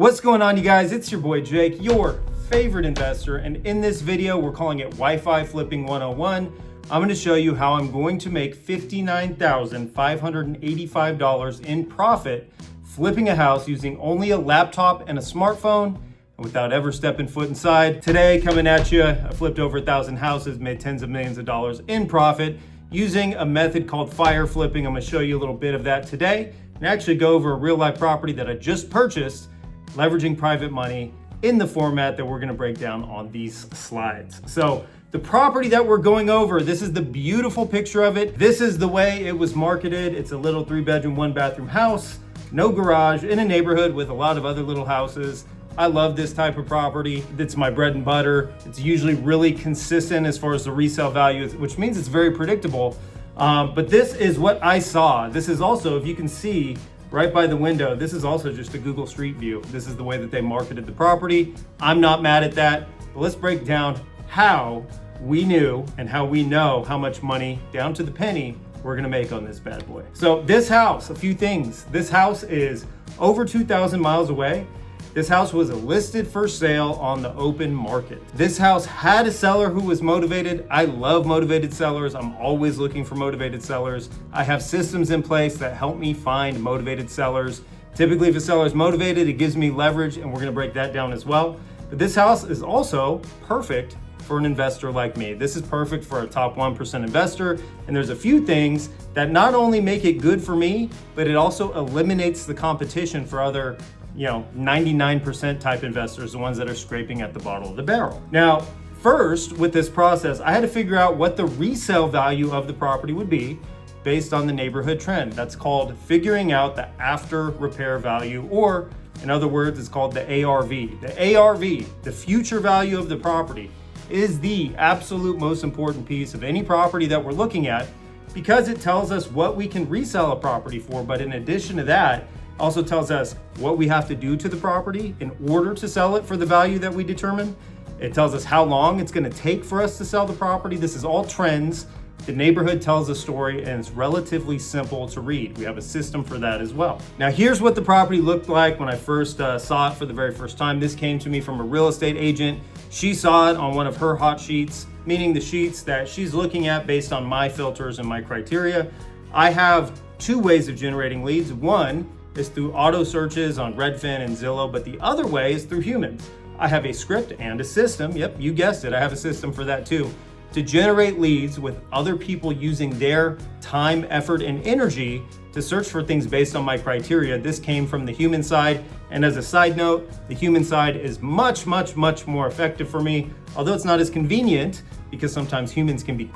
What's going on, you guys? It's your boy Jake, your favorite investor, and in this video we're calling it Wi-Fi Flipping 101. I'm going to show you how I'm going to make $59,585 in profit flipping a house using only a laptop and a smartphone and without ever stepping foot inside. Today, coming at you, I flipped over 1,000 houses, made tens of millions of dollars in profit using a method called fire flipping. I'm going to show you a little bit of that today and actually go over a real life property that I just purchased, leveraging private money in the format that we're going to break down on these slides. So the property that we're going over, this is the beautiful picture of it. This is the way it was marketed. It's a little 3-bedroom, 1-bathroom house, no garage, in a neighborhood with a lot of other little houses. I love this type of property. It's my bread and butter. It's usually really consistent as far as the resale value, which means it's very predictable. But this is what I saw. This is also, if you can see, right by the window, this is also just a Google Street View. This is the way that they marketed the property. I'm not mad at that, but let's break down how we knew and how we know how much money, down to the penny, we're gonna make on this bad boy. So this house, a few things. This house is over 2,000 miles away. This house was listed for sale on the open market. This house had a seller who was motivated. I love motivated sellers. I'm always looking for motivated sellers. I have systems in place that help me find motivated sellers. Typically, if a seller is motivated, it gives me leverage, and we're gonna break that down as well. But this house is also perfect for an investor like me. This is perfect for a top 1% investor. And there's a few things that not only make it good for me, but it also eliminates the competition for other 99% type investors, the ones that are scraping at the bottom of the barrel. Now, first, with this process, I had to figure out what the resale value of the property would be based on the neighborhood trend. That's called figuring out the after repair value, or in other words, it's called the ARV. The ARV, the future value of the property, is the absolute most important piece of any property that we're looking at, because it tells us what we can resell a property for. But in addition to that, also tells us what we have to do to the property in order to sell it for the value that we determine. It tells us how long it's going to take for us to sell the property. This is all trends. The neighborhood tells a story, and it's relatively simple to read. We have a system for that as well. Now, here's what the property looked like when I first saw it for the very first time. This came to me from a real estate agent. She saw it on one of her hot sheets, meaning the sheets that she's looking at based on my filters and my criteria. I have two ways of generating leads. One is through auto searches on Redfin and Zillow, but the other way is through humans. I have a script and a system, yep, you guessed it, I have a system for that too, to generate leads with other people using their time, effort, and energy to search for things based on my criteria. This came from the human side, and as a side note, the human side is much, much, much more effective for me, although it's not as convenient, because sometimes humans can be,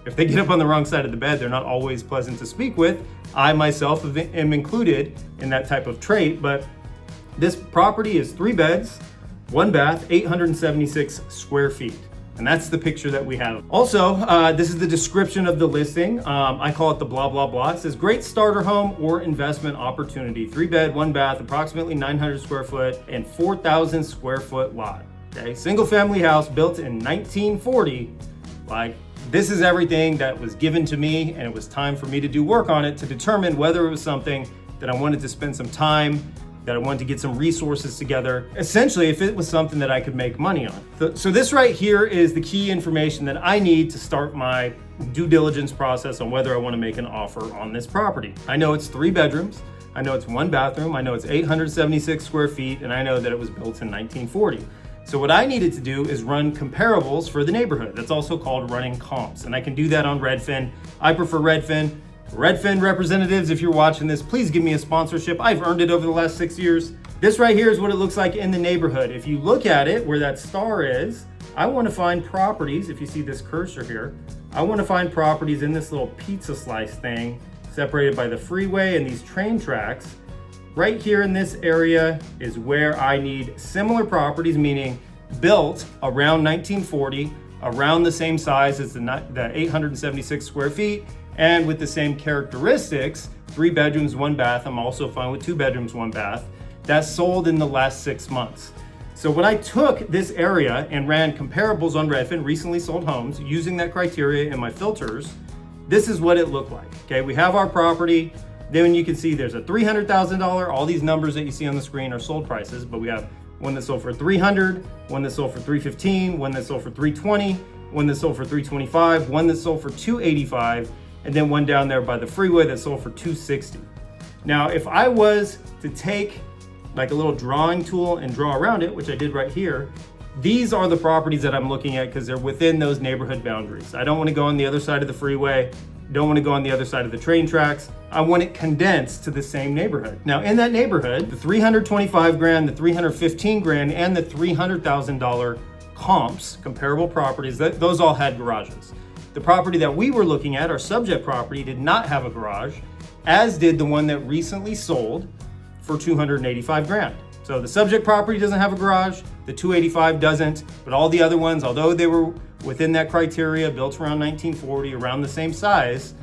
if they get up on the wrong side of the bed, they're not always pleasant to speak with. I myself am included in that type of trait, but this property is 3 beds, 1 bath, 876 square feet. And that's the picture that we have. Also, this is the description of the listing. I call it the blah, blah, blah. It says great starter home or investment opportunity. 3 bed, 1 bath, approximately 900 square foot and 4,000 square foot lot. Okay, single family house built in 1940. This is everything that was given to me, and it was time for me to do work on it to determine whether it was something that I wanted to spend some time, that I wanted to get some resources together. Essentially, if it was something that I could make money on. So this right here is the key information that I need to start my due diligence process on whether I want to make an offer on this property. I know it's 3 bedrooms. I know it's 1 bathroom. I know it's 876 square feet, and I know that it was built in 1940. So what I needed to do is run comparables for the neighborhood. That's also called running comps. And I can do that on Redfin. I prefer Redfin. Redfin representatives, if you're watching this, please give me a sponsorship. I've earned it over the last 6 years. This right here is what it looks like in the neighborhood. If you look at it where that star is, I want to find properties. If you see this cursor here, I want to find properties in this little pizza slice thing separated by the freeway and these train tracks. Right here in this area is where I need similar properties, meaning built around 1940, around the same size as the 876 square feet, and with the same characteristics, 3 bedrooms, 1 bath. I'm also fine with 2 bedrooms, 1 bath. That's sold in the last 6 months. So when I took this area and ran comparables on Redfin, recently sold homes, using that criteria in my filters, this is what it looked like. Okay, we have our property. Then you can see there's a $300,000. All these numbers that you see on the screen are sold prices, but we have one that sold for 300, one that sold for 315, one that sold for 320, one that sold for 325, one that sold for 285, and then one down there by the freeway that sold for 260. Now, if I was to take like a little drawing tool and draw around it, which I did right here, these are the properties that I'm looking at because they're within those neighborhood boundaries. I don't want to go on the other side of the freeway, don't want to go on the other side of the train tracks. I want it condensed to the same neighborhood. Now in that neighborhood, the 325 grand, the 315 grand, and the $300,000 comps, comparable properties, those all had garages. The property that we were looking at, our subject property, did not have a garage, as did the one that recently sold for 285 grand. So the subject property doesn't have a garage, the 285 doesn't, but all the other ones, although they were within that criteria, built around 1940, around the same size,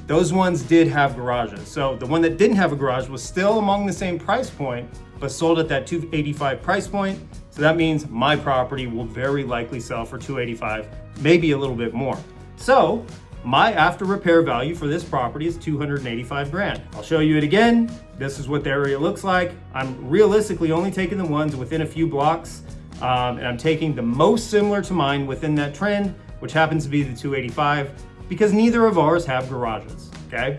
those ones did have garages. So the one that didn't have a garage was still among the same price point, but sold at that 285 price point. So that means my property will very likely sell for 285, maybe a little bit more. So my after repair value for this property is 285 grand. I'll show you it again. This is what the area looks like. I'm realistically only taking the ones within a few blocks, and I'm taking the most similar to mine within that trend, which happens to be the 285, because neither of ours have garages, okay?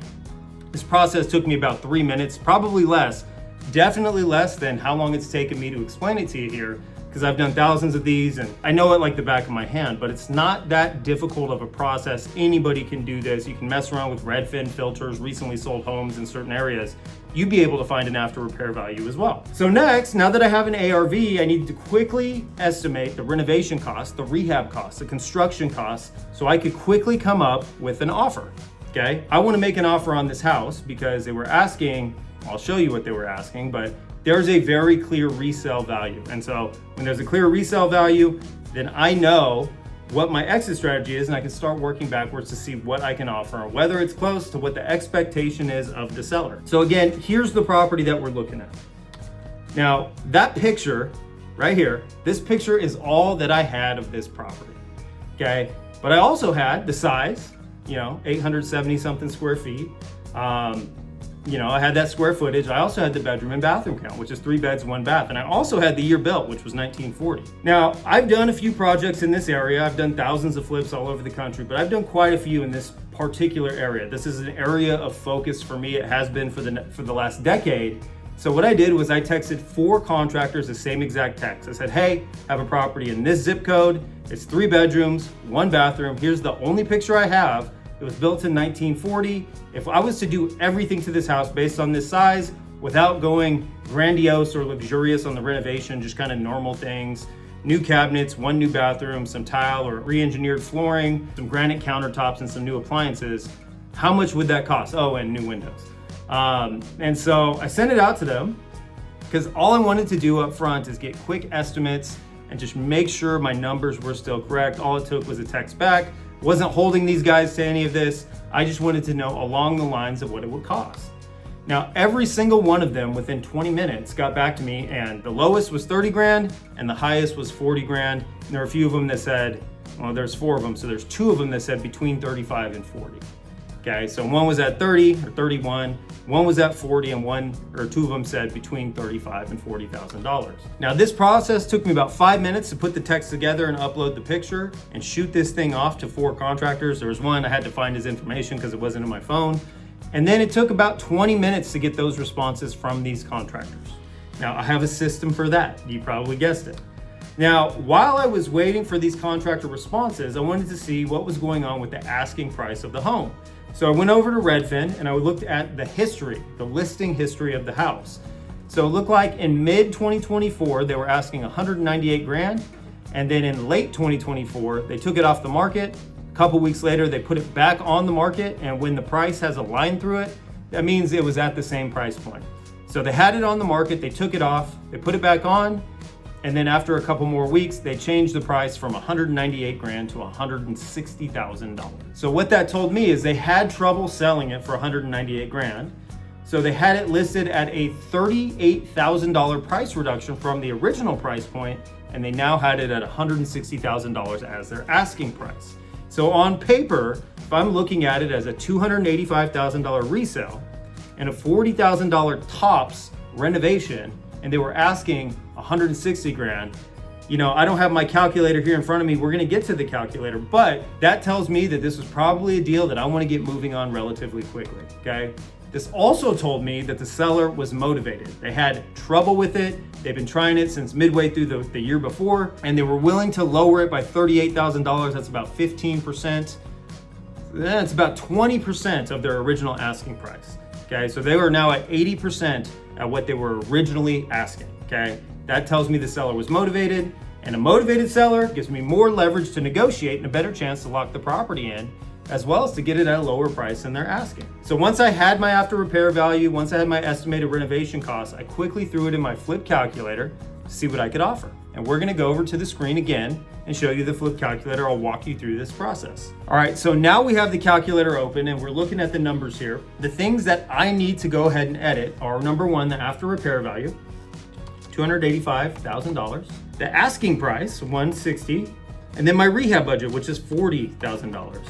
This process took me about 3 minutes, probably less, definitely less than how long it's taken me to explain it to you here, because I've done thousands of these and I know it like the back of my hand, but it's not that difficult of a process. Anybody can do this. You can mess around with Redfin filters, recently sold homes in certain areas. You'd be able to find an after repair value as well. So next, now that I have an ARV, I need to quickly estimate the renovation costs, the rehab costs, the construction costs, so I could quickly come up with an offer, okay? I wanna make an offer on this house because they were asking, I'll show you what they were asking, but there's a very clear resale value. And so when there's a clear resale value, then I know what my exit strategy is and I can start working backwards to see what I can offer, whether it's close to what the expectation is of the seller. So again, here's the property that we're looking at. Now, that picture right here, this picture is all that I had of this property, okay? But I also had the size, 870 something square feet. I had that square footage. I also had the bedroom and bathroom count, which is 3 beds, 1 bath. And I also had the year built, which was 1940. Now, I've done a few projects in this area. I've done thousands of flips all over the country, but I've done quite a few in this particular area. This is an area of focus for me. It has been for the last decade. So what I did was I texted 4 contractors the same exact text. I said, hey, I have a property in this zip code. It's 3 bedrooms, 1 bathroom. Here's the only picture I have. It was built in 1940. If I was to do everything to this house based on this size, without going grandiose or luxurious on the renovation, just kind of normal things, new cabinets, 1 new bathroom, some tile or re-engineered flooring, some granite countertops and some new appliances, how much would that cost? Oh, and new windows. And so I sent it out to them because all I wanted to do up front is get quick estimates and just make sure my numbers were still correct. All it took was a text back. Wasn't holding these guys to any of this. I just wanted to know along the lines of what it would cost. Now, every single one of them within 20 minutes got back to me, and the lowest was 30 grand and the highest was 40 grand. And there were a few of them that said, well, there's 4 of them. So there's 2 of them that said between 35 and 40. Okay, so one was at 30 or 31, one was at 40, and 2 of them said between $35,000 and $40,000. Now this process took me about 5 minutes to put the text together and upload the picture and shoot this thing off to 4 contractors. There was one I had to find his information because it wasn't in my phone. And then it took about 20 minutes to get those responses from these contractors. Now I have a system for that. You probably guessed it. Now, while I was waiting for these contractor responses, I wanted to see what was going on with the asking price of the home. So I went over to Redfin and I looked at the history, the listing history of the house. So it looked like in mid 2024, they were asking 198 grand. And then in late 2024, they took it off the market. A couple weeks later, they put it back on the market. And when the price has a line through it, that means it was at the same price point. So they had it on the market, they took it off, they put it back on. And then after a couple more weeks, they changed the price from 198 grand to $160,000. So what that told me is they had trouble selling it for 198 grand. So they had it listed at a $38,000 price reduction from the original price point, and they now had it at $160,000 as their asking price. So on paper, if I'm looking at it as a $285,000 resale, and a $40,000 tops renovation, and they were asking 160 grand. You know, I don't have my calculator here in front of me. We're gonna get to the calculator, but that tells me that this was probably a deal that I wanna get moving on relatively quickly, okay? This also told me that the seller was motivated. They had trouble with it. They've been trying it since midway through the year before, and they were willing to lower it by $38,000. That's about 15%. That's about 20% of their original asking price, okay? So they were now at 80% at what they were originally asking, okay? That tells me the seller was motivated, and a motivated seller gives me more leverage to negotiate and a better chance to lock the property in, as well as to get it at a lower price than they're asking. So once I had my after repair value, once I had my estimated renovation costs, I quickly threw it in my flip calculator to see what I could offer. And we're gonna go over to the screen again and show you the flip calculator. I'll walk you through this process. All right, so now we have the calculator open and we're looking at the numbers here. The things that I need to go ahead and edit are, number one, the after repair value, $285,000, the asking price, $160,000, and then my rehab budget, which is $40,000.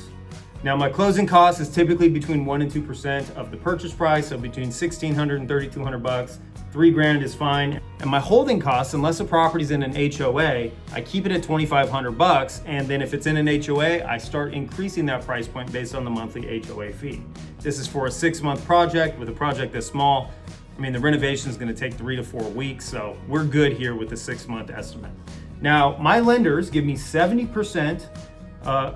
Now my closing cost is typically between 1% and 2% of the purchase price, so between $1,600 and $3,200. $3,000 is fine. And my holding costs, unless a property's in an HOA, I keep it at $2,500, and then if it's in an HOA, I start increasing that price point based on the monthly HOA fee. This is for a 6-month project. With a project this small, I mean, the renovation is gonna take 3 to 4 weeks, so we're good here with the 6-month estimate. Now, my lenders give me 70%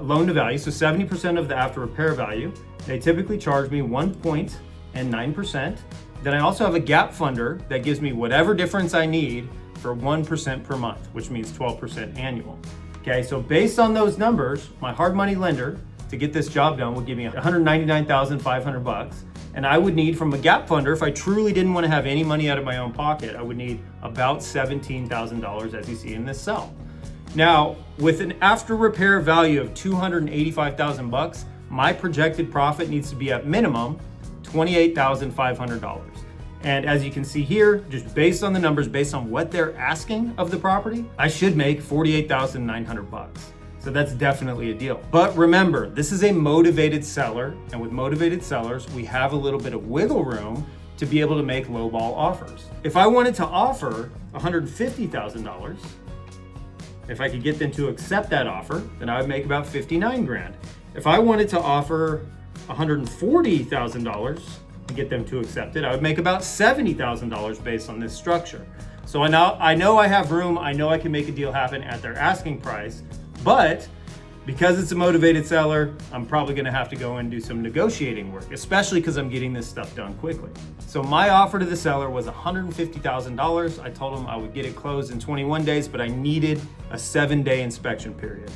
loan to value, so 70% of the after repair value. They typically charge me 1.9%. Then I also have a gap funder that gives me whatever difference I need for 1% per month, which means 12% annual. Okay, so based on those numbers, my hard money lender to get this job done would give me $199,500. And I would need from a gap funder, if I truly didn't want to have any money out of my own pocket, I would need about $17,000, as you see in this cell. Now, with an after repair value of $285,000, my projected profit needs to be at minimum $28,500. And as you can see here, just based on the numbers, based on what they're asking of the property, I should make $48,900. So that's definitely a deal. But remember, this is a motivated seller, and with motivated sellers, we have a little bit of wiggle room to be able to make lowball offers. If I wanted to offer $150,000, if I could get them to accept that offer, then I would make about 59 grand. If I wanted to offer $140,000 to get them to accept it, I would make about $70,000 based on this structure. So I know I have room, I know I can make a deal happen at their asking price, but because it's a motivated seller, I'm probably gonna have to go and do some negotiating work, especially because I'm getting this stuff done quickly. So my offer to the seller was $150,000. I told him I would get it closed in 21 days, but I needed a 7-day inspection period.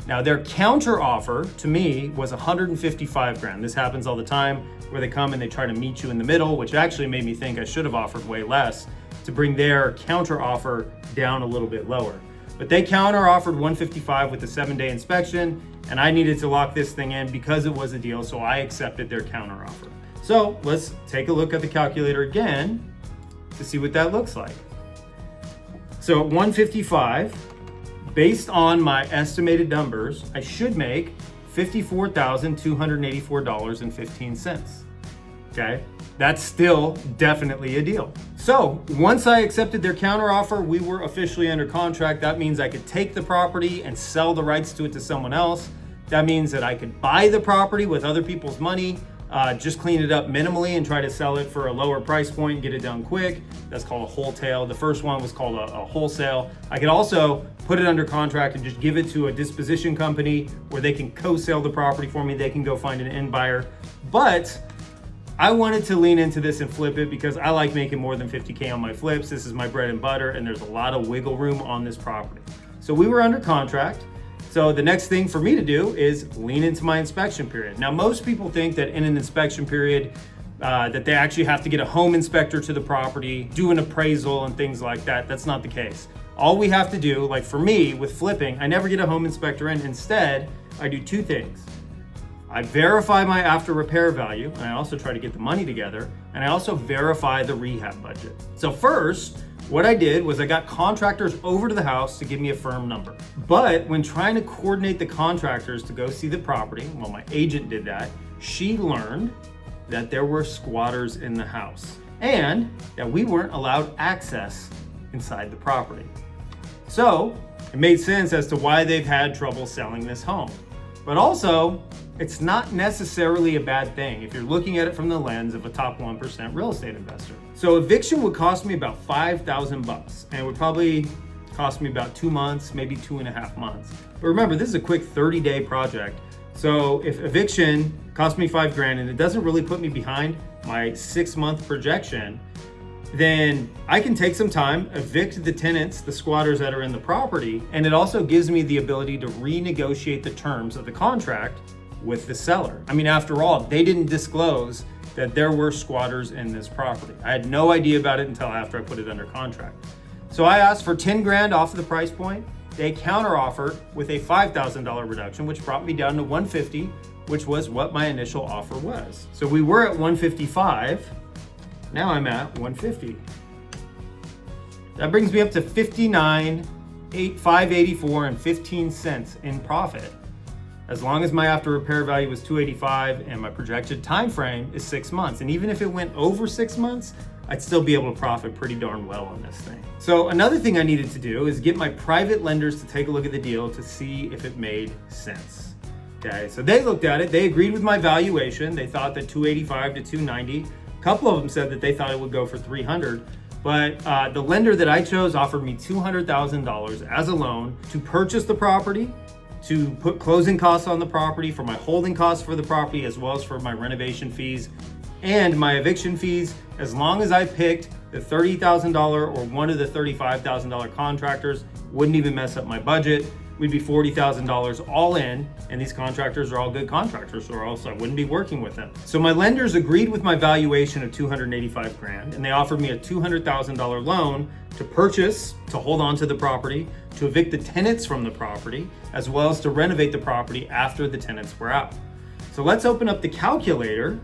Now their counter offer to me was 155 grand. This happens all the time where they come and they try to meet you in the middle, which actually made me think I should have offered way less to bring their counter offer down a little bit lower. But they counter offered 155 with the 7-day inspection, and I needed to lock this thing in because it was a deal, so I accepted their counter offer. So let's take a look at the calculator again to see what that looks like. So at 155, based on my estimated numbers, I should make $54,284.15. Okay, that's still definitely a deal. So once I accepted their counteroffer, we were officially under contract. That means I could take the property and sell the rights to it to someone else. That means that I could buy the property with other people's money, just clean it up minimally and try to sell it for a lower price point, get it done quick. That's called a wholesale. The first one was called a wholesale. I could also put it under contract and just give it to a disposition company where they can co-sell the property for me. They can go find an end buyer. But I wanted to lean into this and flip it because I like making more than 50K on my flips. This is my bread and butter, and there's a lot of wiggle room on this property. So we were under contract. So the next thing for me to do is lean into my inspection period. Now, most people think that in an inspection period, that they actually have to get a home inspector to the property, do an appraisal and things like that. That's not the case. All we have to do, like for me with flipping, I never get a home inspector in. Instead, I do two things. I verify my after repair value, and I also try to get the money together, and I also verify the rehab budget. So first, what I did was I got contractors over to the house to give me a firm number. But when trying to coordinate the contractors to go see the property, well, my agent did that, she learned that there were squatters in the house and that we weren't allowed access inside the property. So it made sense as to why they've had trouble selling this home. But also, it's not necessarily a bad thing if you're looking at it from the lens of a top 1% real estate investor. So eviction would cost me about $5,000 and it would probably cost me about 2 months, maybe 2.5 months. But remember, this is a quick 30-day project. So if eviction cost me $5,000 and it doesn't really put me behind my 6-month projection, then I can take some time, evict the tenants, the squatters that are in the property, and it also gives me the ability to renegotiate the terms of the contract with the seller. I mean, after all, they didn't disclose that there were squatters in this property. I had no idea about it until after I put it under contract. So I asked for $10,000 off the price point. They counter-offered with a $5,000 reduction, which brought me down to $150,000, which was what my initial offer was. So we were at $155,000. Now I'm at $150,000. That brings me up to $59,584 and 15 cents in profit, as long as my after repair value was $285 and my projected time frame is 6 months. And even if it went over 6 months, I'd still be able to profit pretty darn well on this thing. So another thing I needed to do is get my private lenders to take a look at the deal to see if it made sense. Okay, so they looked at it, they agreed with my valuation. They thought that $285 to $290. A couple of them said that they thought it would go for $300. But the lender that I chose offered me $200,000 as a loan to purchase the property, to put closing costs on the property, for my holding costs for the property, as well as for my renovation fees and my eviction fees, as long as I picked the $30,000 or one of the $35,000 contractors. Wouldn't even mess up my budget. We'd be $40,000 all in, and these contractors are all good contractors, or else I wouldn't be working with them. So my lenders agreed with my valuation of $285,000, and they offered me a $200,000 loan to purchase, to hold on to the property, to evict the tenants from the property, as well as to renovate the property after the tenants were out. So let's open up the calculator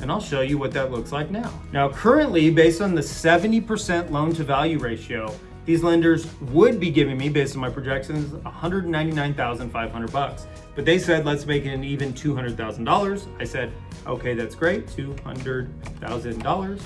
and I'll show you what that looks like now. Now, currently, based on the 70% loan to value ratio, these lenders would be giving me, based on my projections, $199,500. But they said, let's make it an even $200,000. I said, okay, that's great, $200,000.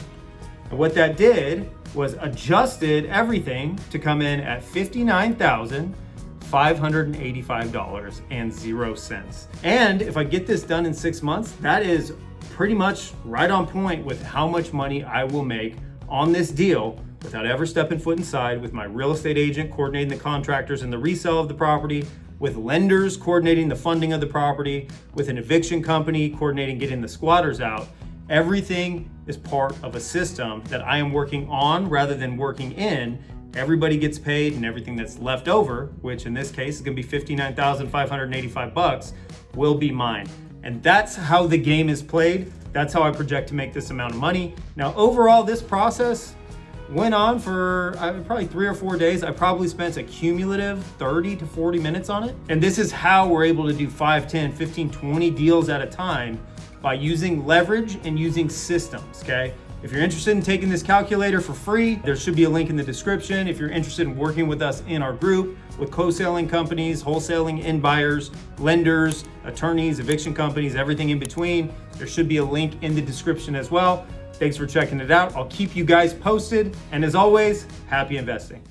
And what that did was adjusted everything to come in at $59,585.00. And if I get this done in 6 months, that is pretty much right on point with how much money I will make on this deal without ever stepping foot inside, with my real estate agent coordinating the contractors and the resale of the property, with lenders coordinating the funding of the property, with an eviction company coordinating getting the squatters out. Everything is part of a system that I am working on rather than working in. Everybody gets paid, and everything that's left over, which in this case is gonna be $59,585, will be mine. And that's how the game is played. That's how I project to make this amount of money. Now, overall, this process went on for probably 3 or 4 days. I probably spent a cumulative 30 to 40 minutes on it. And this is how we're able to do 5, 10, 15, 20 deals at a time, by using leverage and using systems, okay? If you're interested in taking this calculator for free, there should be a link in the description. If you're interested in working with us in our group with co-selling companies, wholesaling end buyers, lenders, attorneys, eviction companies, everything in between, there should be a link in the description as well. Thanks for checking it out. I'll keep you guys posted. And as always, happy investing.